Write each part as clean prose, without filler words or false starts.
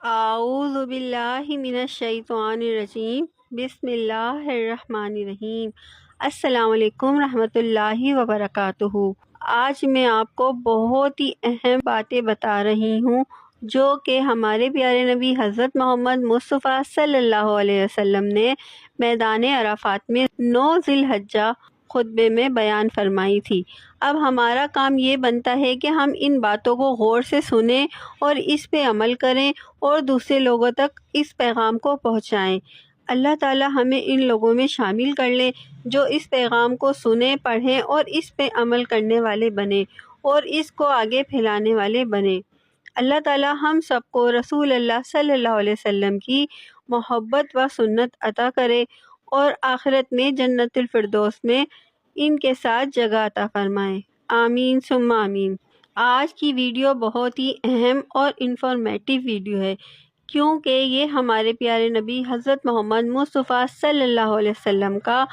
اعوذ باللہ من الشیطان الرجیم بسم اللہ الرحمن الرحیم۔ السلام علیکم رحمۃ اللہ وبرکاتہ۔ آج میں آپ کو بہت ہی اہم باتیں بتا رہی ہوں جو کہ ہمارے پیارے نبی حضرت محمد مصطفیٰ صلی اللہ علیہ وسلم نے میدان عرفات میں 9 ذی الحجہ خطبے میں بیان فرمائی تھی۔ اب ہمارا کام یہ بنتا ہے کہ ہم ان باتوں کو غور سے سنیں اور اس پہ عمل کریں اور دوسرے لوگوں تک اس پیغام کو پہنچائیں۔ اللہ تعالی ہمیں ان لوگوں میں شامل کر لے جو اس پیغام کو سنیں، پڑھیں اور اس پہ عمل کرنے والے بنیں اور اس کو آگے پھیلانے والے بنیں۔ اللہ تعالی ہم سب کو رسول اللہ صلی اللہ علیہ وسلم کی محبت و سنت عطا کرے اور آخرت میں جنت الفردوس میں ان کے ساتھ جگہ عطا فرمائے، آمین ثم آمین۔ آج کی ویڈیو بہت ہی اہم اور انفارمیٹیو ویڈیو ہے کیونکہ یہ ہمارے پیارے نبی حضرت محمد مصطفیٰ صلی اللہ علیہ وسلم کا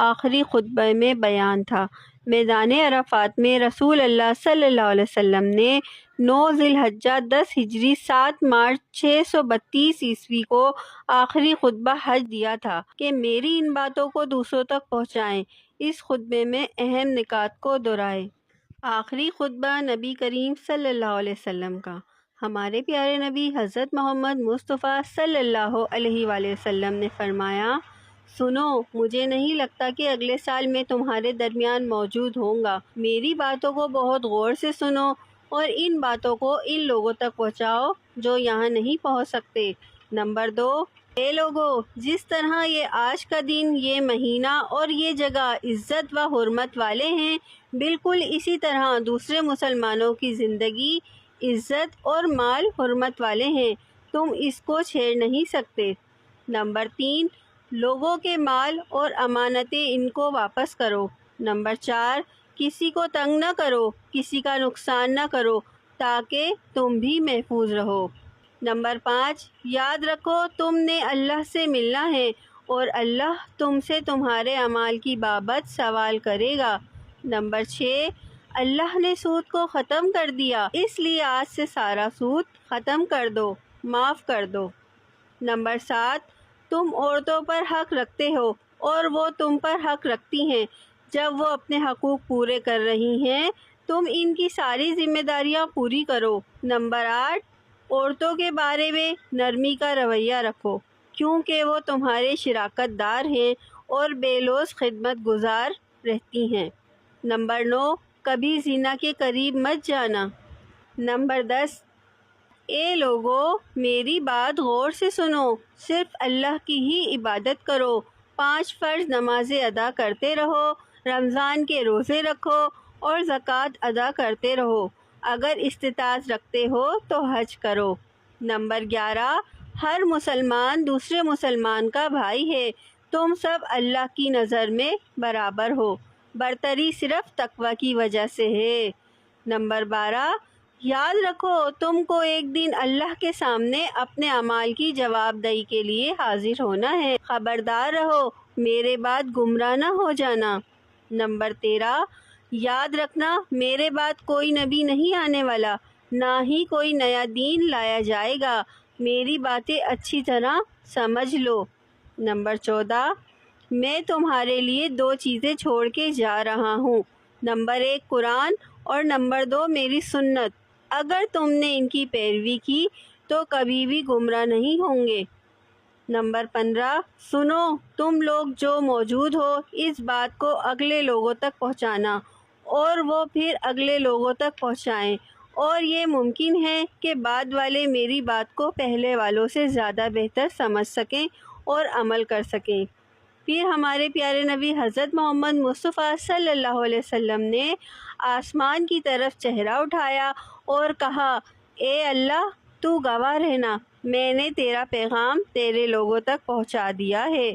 آخری خطبہ میں بیان تھا۔ میدان عرفات میں رسول اللہ صلی اللہ علیہ وسلم نے 9 ذی الحجہ 10 ہجری 7 مارچ 632 عیسوی کو آخری خطبہ حج دیا تھا کہ میری ان باتوں کو دوسروں تک پہنچائیں۔ اس خطبے میں اہم نکات کو دہرائے۔ آخری خطبہ نبی کریم صلی اللہ علیہ وسلم کا۔ ہمارے پیارے نبی حضرت محمد مصطفیٰ صلی اللہ علیہ وآلہ وسلم نے فرمایا، سنو، مجھے نہیں لگتا کہ اگلے سال میں تمہارے درمیان موجود ہوں گا۔ میری باتوں کو بہت غور سے سنو اور ان باتوں کو ان لوگوں تک پہنچاؤ جو یہاں نہیں پہنچ سکتے۔ نمبر 2، اے لوگو، جس طرح یہ آج کا دن، یہ مہینہ اور یہ جگہ عزت و حرمت والے ہیں، بالکل اسی طرح دوسرے مسلمانوں کی زندگی، عزت اور مال حرمت والے ہیں، تم اس کو چھیڑ نہیں سکتے۔ نمبر 3، لوگوں کے مال اور امانتیں ان کو واپس کرو۔ نمبر 4، کسی کو تنگ نہ کرو، کسی کا نقصان نہ کرو تاکہ تم بھی محفوظ رہو۔ نمبر 5، یاد رکھو تم نے اللہ سے ملنا ہے اور اللہ تم سے تمہارے اعمال کی بابت سوال کرے گا۔ نمبر 6، اللہ نے سود کو ختم کر دیا، اس لیے آج سے سارا سود ختم کر دو، معاف کر دو۔ نمبر 7، تم عورتوں پر حق رکھتے ہو اور وہ تم پر حق رکھتی ہیں۔ جب وہ اپنے حقوق پورے کر رہی ہیں تم ان کی ساری ذمہ داریاں پوری کرو۔ نمبر 8، عورتوں کے بارے میں نرمی کا رویہ رکھو کیونکہ وہ تمہارے شراکت دار ہیں اور بے لوث خدمت گزار رہتی ہیں۔ نمبر 9، کبھی زنا کے قریب مت جانا۔ نمبر 10، اے لوگو، میری بات غور سے سنو، صرف اللہ کی ہی عبادت کرو، 5 فرض نمازیں ادا کرتے رہو، رمضان کے روزے رکھو اور زکوٰۃ ادا کرتے رہو، اگر استطاعت رکھتے ہو تو حج کرو۔ نمبر 11، ہر مسلمان دوسرے مسلمان کا بھائی ہے، تم سب اللہ کی نظر میں برابر ہو، برتری صرف تقوی کی وجہ سے ہے۔ نمبر 12، یاد رکھو تم کو ایک دن اللہ کے سامنے اپنے اعمال کی جواب دہی کے لیے حاضر ہونا ہے، خبردار رہو میرے بعد گمراہ نہ ہو جانا۔ نمبر 13، یاد رکھنا میرے بعد کوئی نبی نہیں آنے والا، نہ ہی کوئی نیا دین لایا جائے گا، میری باتیں اچھی طرح سمجھ لو۔ نمبر 14، میں تمہارے لیے 2 چیزیں چھوڑ کے جا رہا ہوں، نمبر 1 قرآن اور نمبر 2 میری سنت، اگر تم نے ان کی پیروی کی تو کبھی بھی گمراہ نہیں ہوں گے۔ نمبر 15، سنو تم لوگ جو موجود ہو اس بات کو اگلے لوگوں تک پہنچانا اور وہ پھر اگلے لوگوں تک پہنچائیں، اور یہ ممکن ہے کہ بعد والے میری بات کو پہلے والوں سے زیادہ بہتر سمجھ سکیں اور عمل کر سکیں۔ پھر ہمارے پیارے نبی حضرت محمد مصطفیٰ صلی اللہ علیہ وسلم نے آسمان کی طرف چہرہ اٹھایا اور کہا، اے اللہ، تو گواہ رہنا، میں نے تیرا پیغام تیرے لوگوں تک پہنچا دیا ہے۔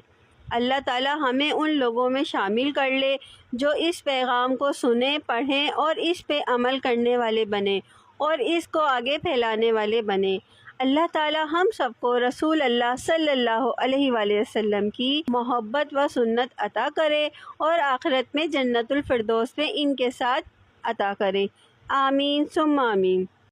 اللہ تعالی ہمیں ان لوگوں میں شامل کر لے جو اس پیغام کو سنیں، پڑھیں اور اس پہ عمل کرنے والے بنیں اور اس کو آگے پھیلانے والے بنیں۔ اللہ تعالی ہم سب کو رسول اللہ صلی اللہ علیہ وآلہ وسلم کی محبت و سنت عطا کرے اور آخرت میں جنت الفردوس میں ان کے ساتھ عطا کرے، آمین ثم آمین۔